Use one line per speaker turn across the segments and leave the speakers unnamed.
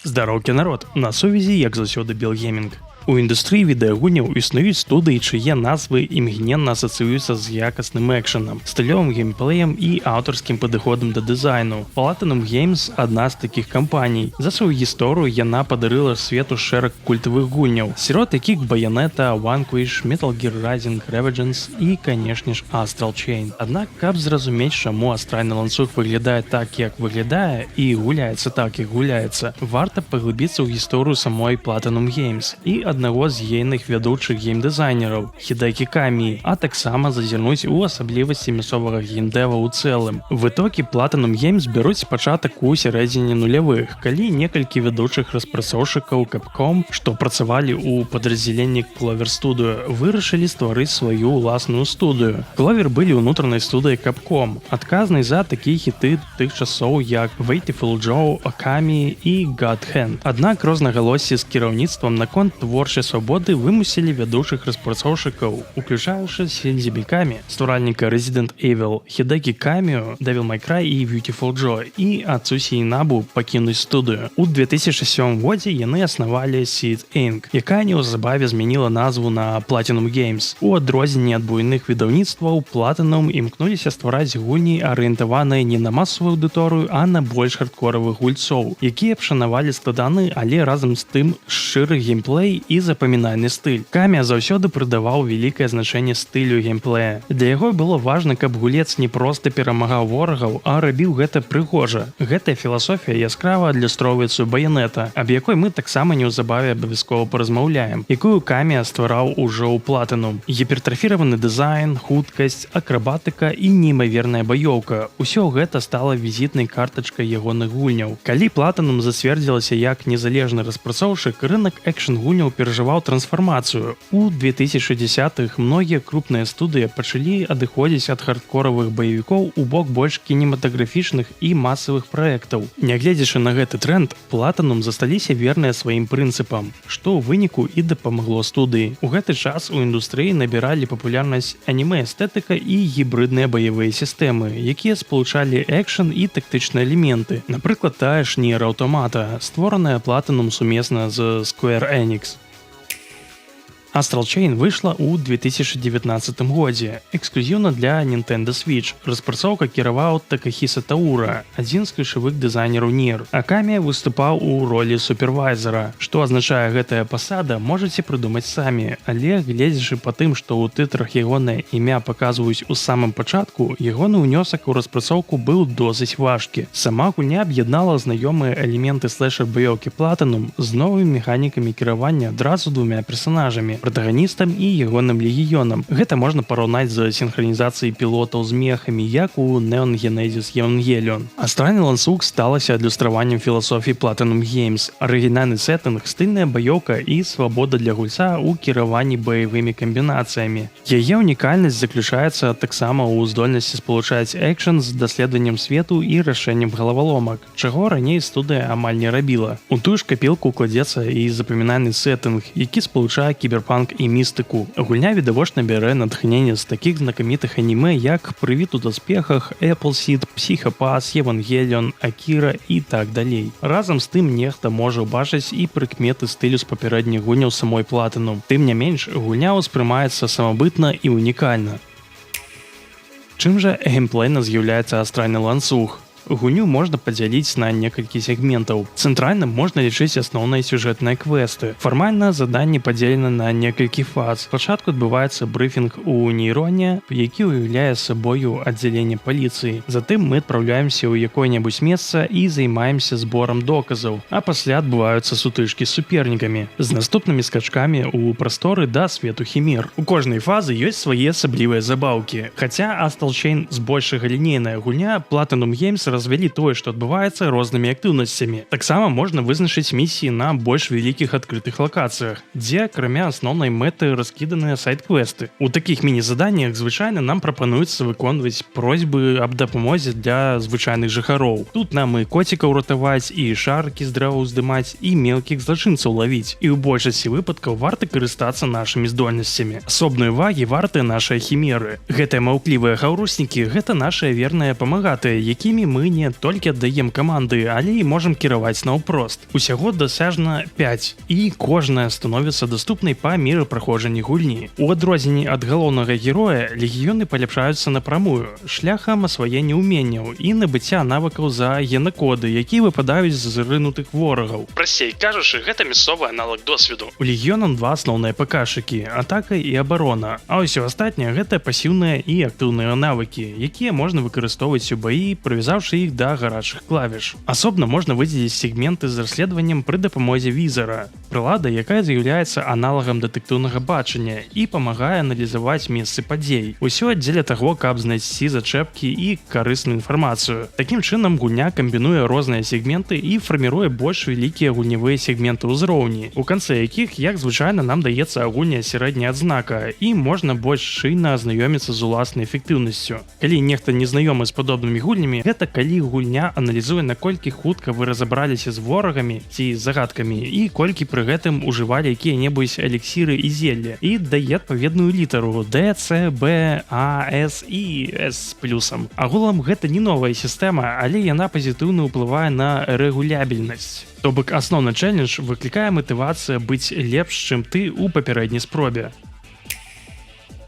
Здароўкі народ, на сувязі як заўсёды Белгеймінг. У індустрыі відэагульняў існуюць студыі, чые назвы імгненна асацыююцца з якасным экшанам, стылёвым геймплеем і аўтарскім падыходам да дызайну. Platinum Games – адна з такіх кампаній. За сваю гісторыю яна падарыла свету шэраг культавых гульняў, сярод якіх Bayonetta, Vanquish, Metal Gear Rising, Revengeance і, канешне ж, Astral Chain. Аднак, каб зразумець, чаму астральны ланцуг выглядае так, як выглядае, і гуляецца так, як гуляецца, варта паглыбіцца ў гісторыю самой Platinum Games і аднаго з ейных вядучых геймдызайнераў Хідэкі Каміі, а таксама зазірнуць у асаблівасці мясцовага геймдэва ў цэлым. В ітогі Platinum Games бяруць пачатак у сярэдзіне нулявых, калі некалькі вядучых распрацоўшчыкаў Capcom, што працавалі ў падраздзяленні Clover Studio, вырашылі стварыць сваю ўласную студыю. Clover былі ўнутранай студыяй Capcom, адказнай за такія хіты тых часоў, як Beautiful Joe, Okami і God Hand. Аднак рознагалоссі з кіраўніцтвам наконт творчай свабоды вымусілі вядучых распрацоўшчыкаў, уключаючы Синдзи Мікамі, стваральніка Resident Evil, Хідэкі Камію, Devil May Cry і Beautiful Joe, і Ацусі Інабу пакінуць студыю. У 2007 годзе яны аснавалі Seed Inc., якая неўзабаве змяніла назву на Platinum Games. У адрозненне ад буйных выдаўніцтваў, Platinum імкнуліся ствараць гульні, арыентаваныя не на масавую аўдыторыю, а на больш хардкоравых гульцоў, якія б шанавалі складаны, але разам з тым шчыры геймплей і запамінальны стыль. Камія заўсёды прыдаваў вялікае значэнне стылю геймплея. Для яго было важна, каб гулец не проста перамагаў ворагаў, а рабіў гэта прыгожа. Гэтая філасофія яскрава адлюстроўваецца ў Bayonetta, аб якой мы таксама неўзабаве абавязкова паразмаўляем, якую Камія ствараў ужо ў Platinum. Гіпертрафіраваны дызайн, хуткасць, акрабатыка і неймаверная баёўка. Усё гэта стала візітнай картачкай ягоных гульняў. Калі Platinum зацвердзілася як незалежны распрацоўшчык, рынак экшн-гульняў перажываў трансфармацыю. У 2010-х многія крупныя студыі пачалі адыходзіць ад хардкоравых баевікоў у бок больш кінематаграфічных і масавых праектаў. Нягледзячы на гэты тренд, Platinum засталіся верныя сваім прынцыпам, што ў выніку і дапамагло студыі. У гэты час у індустрыі набіралі папулярнасць анімэ-эстэтыка і гібрыдныя баявыя сістэмы, якія спалучалі экшн і тактычныя элементы. Напрыклад, тая ж Nier Automata, створаная Platinum сумесна з Square Enix. Astral Chain выйшла ў 2019 годзе, эксклюзіўна для Nintendo Switch. Распрацоўка кіраваў Такахіса Таура, адзін з ключавых дызайнераў Nier. А Камія выступаў у ролі супервайзера. Што азначае гэтая пасада, можаце прыдумаць самі, але гледзячы па тым, што ў тытрах ягонае імя паказваюць у самым пачатку, ягоны ўнёсак у распрацоўку быў досыць важкі. Сама гульня аб'яднала знаёмыя элементы слэшэр-баёўкі Platinum з новымі механікамі кіравання адразу двумя персанажамі, протагоністам і ягоным легіёнам. Гэта можна параўнаць з сінхранізацыяй пілотаў з мехамі, як у Neon Genesis Evangelion. Астральны ланцуг сталася адлюстраваннем філасофіі Platinum Games, арыгінальны сеттынг, стыльная баёўка і свабода для гульца ў кіраванні баявымі камбінацыямі. Яе ўнікальнасць заключаецца таксама ў здольнасці спалучаць экшн з даследаваннем свету і рашэннем галаваломак, чаго раней студыя амаль не рабіла. У тую ж капелку кладзецца і запамінальны сеттынг, які спалучае кіберпанк і містыку. Гульня відавочна бярэ натхненне з такіх знакамітых анімэ, як «Прывіт у даспехах», «Appleseed», «Псіхапас», «Евангелион», «Акіра» і так далей. Разам з тым нехта можа ўбачыць і прыкметы стылю з папярэдніх гульняў самой Platinum. Тым не менш, гульня ўспрымаецца самабытна і унікальна. Чым жа геймплейна з'яўляецца астральны ланцуг? Гульню можна падзяліць на некалькі сегментаў. Цэнтральным можна лічыць асноўныя сюжэтныя квесты. Фармальна заданне падзелена на некалькі фаз. Спачатку адбываецца брыфінг у нейроне, які ўяўляе сабою аддзяленне паліцыі. Затым мы адпраўляемся ў якое-небудзь месца і займаемся зборам доказаў, а пасля адбываюцца сутычкі з супернікамі, з наступнымі скачкамі ў прасторы да свету хімер. У кожнай фазы ёсць свае асаблівыя забаўкі. Хаця Astral Chain збольшага лінейная гульня, Platinum Games развялі тое, што адбываецца рознымі актыўнасцямі. Таксама можна вызначыць місіі на больш вялікіх адкрытых лакацыях, дзе акрамя асноўнай мэты раскіданыя сайт-квесты. У такіх міні-заданнях звычайна нам прапануецца выконваць просьбы аб дапамозе для звычайных жыхароў. Тут нам і коцікаў ратаваць, і шаркі з дрэваў здымаць, і мелкіх злачынцаў лавіць. І ў большасці выпадкаў варта карыстацца нашымі здольнасцямі. Асобнай увагі варты нашыя хімеры. Гэтыя маўклівыя хаўруснікі — гэта нашыя верныя памагатыя, якімі мы мы не толькі аддаем каманды, але і можам кіраваць наўпрост. Усяго дасяжна 5, і кожная становіцца даступнай па меры праходжання гульні. У адрозненні ад галоўнага героя, легіёны паляпшаюцца напрамую, шляхам асваення ўменняў і набыцця навыкаў за генакоды, якія выпадаюць з зрынутых ворагаў. Прасцей кажучы, гэта мясцовы аналог досведу. У легіёнам два асноўныя паказчыкі – атака і абарона, а ўсё астатняе гэта пасіўныя і актыўныя навыкі, якія можна выкарыстоўваць у баі, прывязаўшы іх да гарачых клавіш. Асобна можна выдзеліць сегменты з расследаваннем пры дапамозе візара, прылада, якая з'яўляецца аналагам дэтэктыўнага бачання і памагае аналізаваць месцы падзей. Усё дзеля таго, каб знайсці зачэпкі і карысную інфармацыю. Такім чынам гульня камбінуе розныя сегменты і фарміруе больш вялікія гульнявыя сегменты ўзроўні, у канцы якіх, як звычайна, нам даецца агульная сярэдняя адзнака і можна больш шчыльна азнаёміцца з уласнай эфектыўнасцю. Калі нехта не знаёмы з падобнымі гульнямі, гэта калі гульня аналізуе, наколькі хутка вы разабраліся з ворагамі ці загадкамі і колькі пры гэтым ужывалі якія-небудзь эліксіры і зелле, і дае адпаведную літару D, C, B, A, S і S плюсам. Агулам гэта не новая сістэма, але яна пазітыўна ўплывае на рэгулябельнасць. То бок асноўны чэлендж выклікае матывацыя быць лепш, чым ты ў папярэдняй спробе.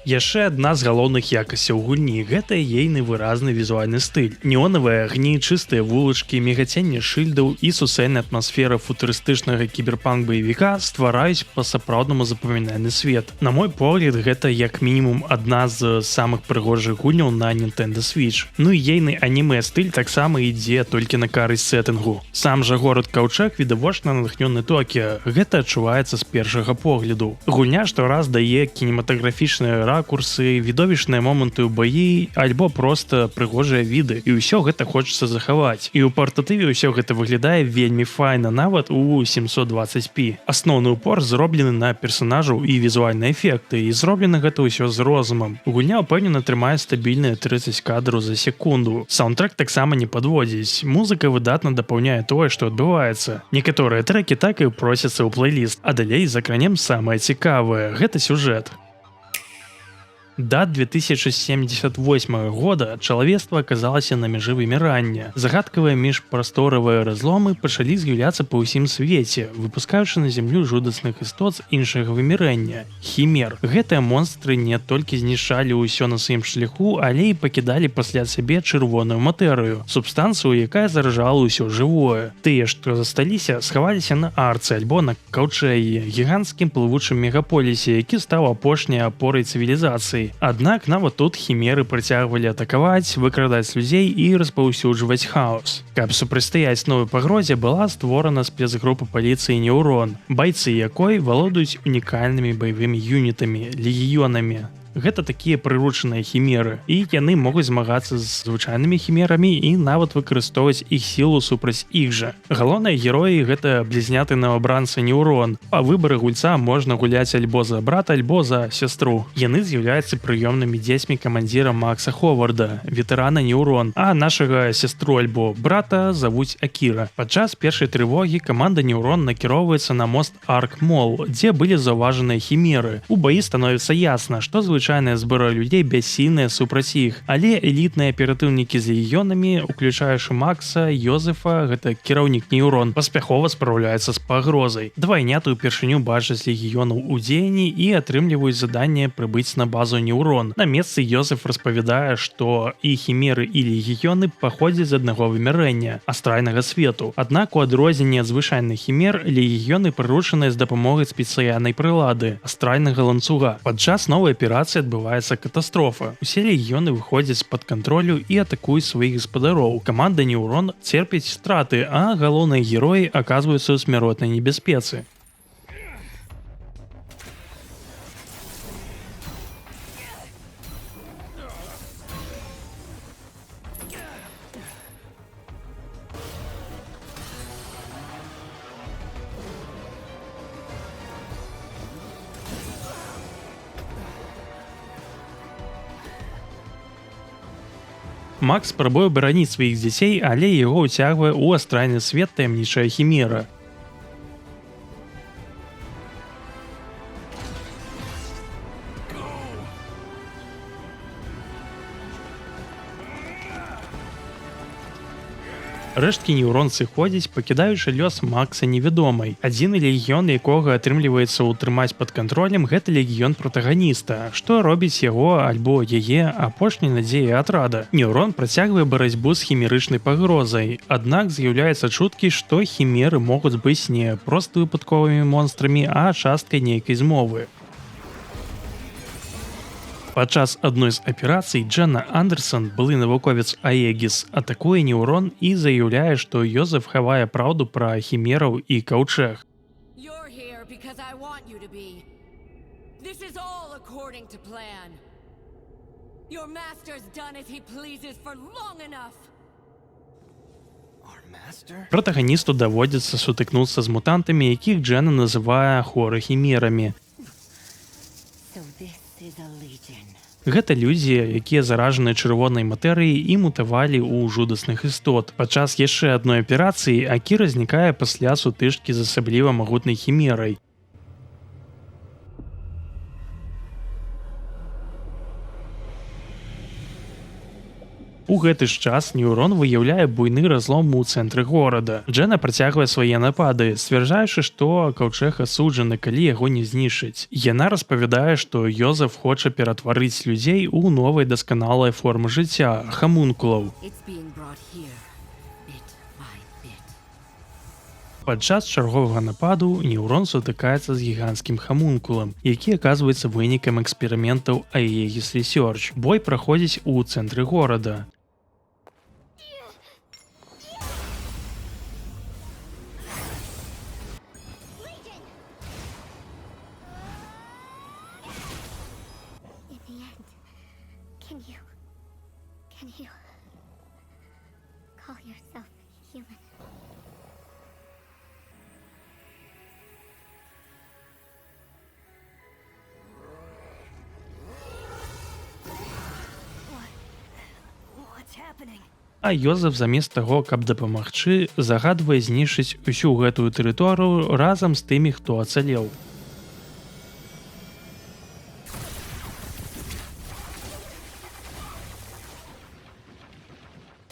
Яшчэ адна з галоўных якасцяў гульні – гэта ейны выразны візуальны стыль. Неонавыя агні, чыстыя вулачкі, мігаценне шыльдаў і сусельная атмасфера футурыстычнага кіберпанк-баявіка ствараюць па-сапраўднаму запамінальны свет. На мой погляд, гэта як мінімум адна з самых прыгожых гульняў на Nintendo Switch. Ну і ейны анімэ-стыль таксама ідзе толькі на карысць сеттынгу. Сам жа горад Каўчэг відавочна натхнёны Токіа. Гэта адчуваецца з першага погляду. Гульня штораз дае кінематаграфічныя ракурсы, відовішныя моманты ў баі, альбо проста прыгожыя віды, і ўсё гэта хочацца захаваць. І ў партатыве ўсё гэта выглядае вельмі файна, нават у 720p. Асноўны упор зроблены на персанажаў і візуальныя эфекты, і зроблена гэта ўсё з розумам. Гульня ўпэўнена трымае стабільныя 30 кадраў за секунду. Саундтрэк таксама не падводзіць. Музыка выдатна дапаўняе тое, што адбываецца. Некаторыя трэкі так і просяцца ў плейліст, а далей закранем самае цікавае – гэта сюжэт. Да 2078 года чалавецтва аказалася на мяжы вымірання. Загадкавыя міжпрасторавыя разломы пачалі з'яўляцца па ўсім свеце, выпускаючы на зямлю жудасных істот з іншага вымірэння – хімер. Гэтыя монстры не толькі знішчалі ўсё на сваім шляху, але і пакідалі пасля сябе чырвоную матэрыю – субстанцыю, якая заражала ўсё жывое. Тыя, што засталіся, схаваліся на арцы альбо на Каўчэгі – гіганцкім плывучым мегаполісе, які стаў апошняй апорай цывілізацыі. Аднак нават тут хімеры працягвалі атакаваць, выкрадаць людзей і распаўсюджваць хаос. Каб супрацьстаяць новай пагрозе, была створана спецгрупа паліцыі «Неўрон», байцы якой валодаюць унікальнымі баявымі юнітамі – легіёнамі. Гэта такія прыручаныя хімеры, і яны могуць змагацца з звычайнымі хімерамі і нават выкарыстоўваць іх сілу супраць іх жа. Галоўныя героі – гэта блізняты новабранцы Неўрон. Па выбары гульца можна гуляць альбо за брата, альбо за сястру. Яны з'яўляюцца прыёмнымі дзецьмі камандзіра Макса Ховарда, ветэрана Неўрон, а нашага сястру альбо брата завуць Акіра. Падчас першай трывогі каманда Неўрон накіроўваецца на мост Арк-Мол, дзе былі заўважаныя хімеры. У баі становіцца ясна, што звычайная збора людзей бяссільная супраць іх, але элітныя аператыўнікі з легіёнамі, уключаючы Макса, Йозефа, гэта кіраўнік Неўрон, паспяхова спраўляецца з пагрозай. Двайняты ўпершыню бачаць легіёнаў у дзеянні і атрымліваюць заданне прыбыць на базу Неўрон. На месцы Йозеф распавядае, што і хімеры, і легіёны паходзяць з аднаго вымярэння – астральнага свету. Аднак у адрозненне ад звычайных хімер, легіёны прыручаныя з дапамогай спецыяльнай прылады – астральнага ланцуга. Падчас новай аперацыі адбываецца катастрофа. Усе легіёны выходзяць з-пад кантролю і атакуюць сваіх гаспадароў. Каманда Неўрон церпіць страты, а галоўныя героі аказваюцца ў смяротнай небяспецы. Макс спрабуе бараніць сваіх дзяцей, але яго ўцягвае ў астральны свет таямнічая хімера. Рэшткі неўрон сыходзяць, пакідаючы лёс Макса невядомай. Адзіны легіён, якога атрымліваецца ўтрымаць пад кантролем, гэта легіён пратаганіста, што робіць яго альбо яе апошняй надзеяй атрада. Неўрон працягвае барацьбу з хімерычнай пагрозай, аднак з'яўляецца чуткі, што хімеры могуць быць не проста выпадковымі монстрамі, а часткай нейкай змовы. Падчас адной з аперацый Дженна Андерсон, былы навуковец Аегіс, атакуе неўрон і заяўляе, што Йозеф хавае праўду пра хімераў і каўчэг.
You're here because I want you to be. This is all according to plan. Your master's done as he pleases for long enough.
Пратаганісту даводзіцца сутыкнуцца з мутантамі, якіх Дженна называе хора-хімерамі. Гэта людзі, якія заражаны чырвонай матэрыяй і мутавалі ў жудасных істот. Падчас яшчэ адной аперацыі Акіра знікае пасля сутычкі з асабліва магутнай хімерай. У гэты ж час неўрон выяўляе буйны разлом у цэнтры горада. Дженна працягвае свае напады, сцвярджаючы, што каўчэг асуджаны, калі яго не знішчыць. Яна распавядае, што Йозеф хоча ператварыць людзей у новай дасканалай формы жыцця – хамункулаў. Падчас чарговага нападу неўрон сутыкаецца з гіганцкім хамункулам, які аказваецца вынікам эксперыментаў Aegis Research. Бой праходзіць у цэнтры горада. А Йозеф замест таго, каб дапамагчы, загадвае знішчыць усю гэтую тэрыторыю разам з тымі, хто ацалеў.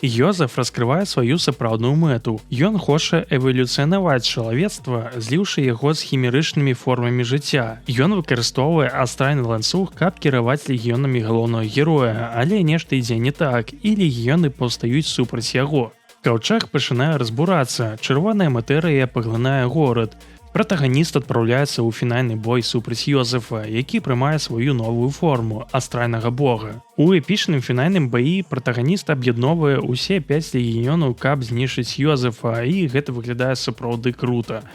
Йозеф раскрывае сваю сапраўдную мэту. Ён хоча эвалюцыянаваць чалавецтва, зліўшы яго з хімерычнымі формамі жыцця. Ён выкарыстоўвае астральны ланцуг, каб кіраваць легіёнамі галоўнага героя, але нешта ідзе не так, і легіёны паўстаюць супраць яго. Каўчэг пачынае разбурацца, чырвоная матэрыя паглынае горад. Пратаганіст адпраўляецца ў фінальны бой супраць Йозефа, які прымае сваю новую форму – астральнага бога. У эпічным фінальным баі пратаганіст аб'ядноўвае ўсе 5 легіёнаў, каб знішчыць Йозефа, і гэта выглядае сапраўды крута.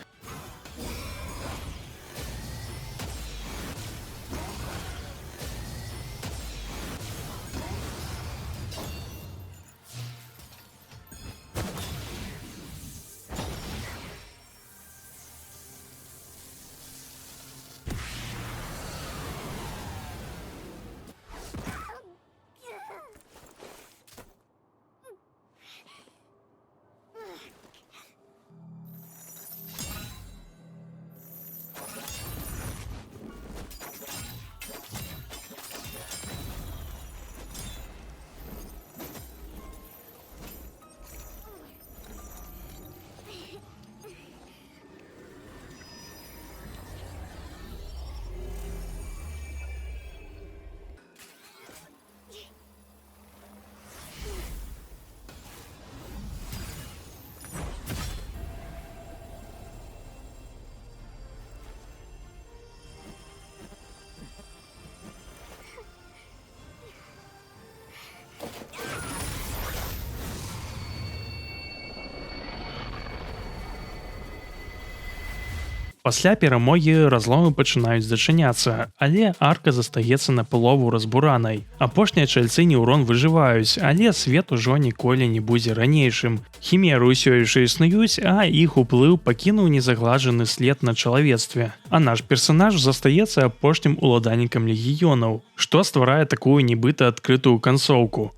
Пасля перамогі разломы пачынаюць зачыняцца, але арка застаецца напалову разбуранай. Апошнія чальцы неўрон выжываюць, але свет ужо ніколі не будзе ранейшым. Хімеры ўсё яшчэ існуюць, а іх уплыў пакінуў незаглажаны след на чалавецтве. А наш персанаж застаецца апошнім уладальнікам легіёнаў, што стварае такую нібыта адкрытую канцоўку.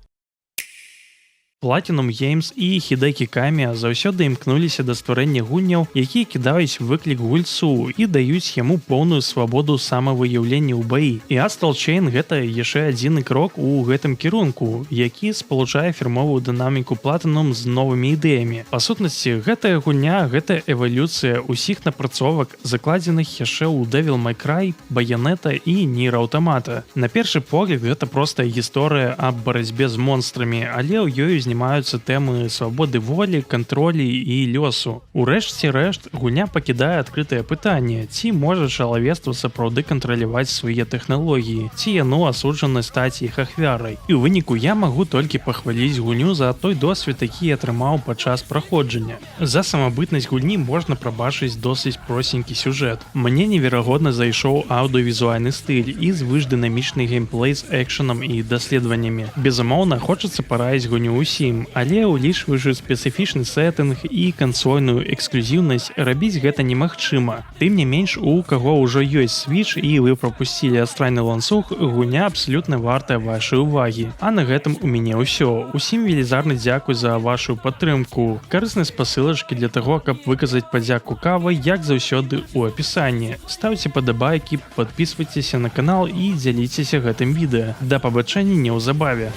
Platinum Games і Hideki Kamiya заўсёды імкнуліся да стварэння гульняў, якія кідаюць выклік гульцу і даюць яму поўную свабоду самавыяўлення ў баі. І Astral Chain гэта яшчэ адзіны крок у гэтым кірунку, які спалучае фірмовую дынаміку Platinum з новымі ідэямі. Па сутнасці, гэтая гульня гэта эвалюцыя ўсіх напрацовак, закладзеных яшчэ ў Devil May Cry, Bayonetta і Nier Automata. На першы погляд гэта простая гісторыя аб барацьбе з монстрамі, але ў ёй знімаюцца тэмы свабоды волі, кантролі і лёсу. Урэшце рэшт, гульня пакідае адкрытае пытанне, ці можа чалавецтва сапраўды кантраляваць свае тэхналогіі, ці яно асуджана стаць іх ахвярай. І ў выніку я магу толькі пахваліць гульню за той досвед, які атрымаў падчас праходжання. За самабытнасць гульні можна прабачыць досыць просенькі сюжэт. Мне неверагодна зайшоў аўдыёвізуальны стыль і звышдынамічны геймплей з экшанам і даследаваннямі. Безумоўна, хочацца параіць гульню ўсім, але улічваючы спецыфічны сеттынг і кансольную эксклюзіўнасць, рабіць гэта немагчыма. Тым не менш, у каго ўжо ёсць Switch і вы прапусцілі астральны ланцуг, гульня абсалютна вартая вашай увагі. А на гэтым у мяне ўсё. Усім велізарны дзякуй за вашу падтрымку. Карысныя спасылачкі для таго, каб выказаць падзяку кава, як заўсёды ў апісанні. Ставце падабайкі, падпісвайцеся на канал і дзяліцеся гэтым відэа. Да пабачэння неўзабаве.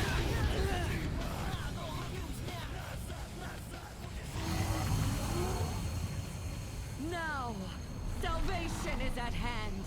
Now, salvation is at hand.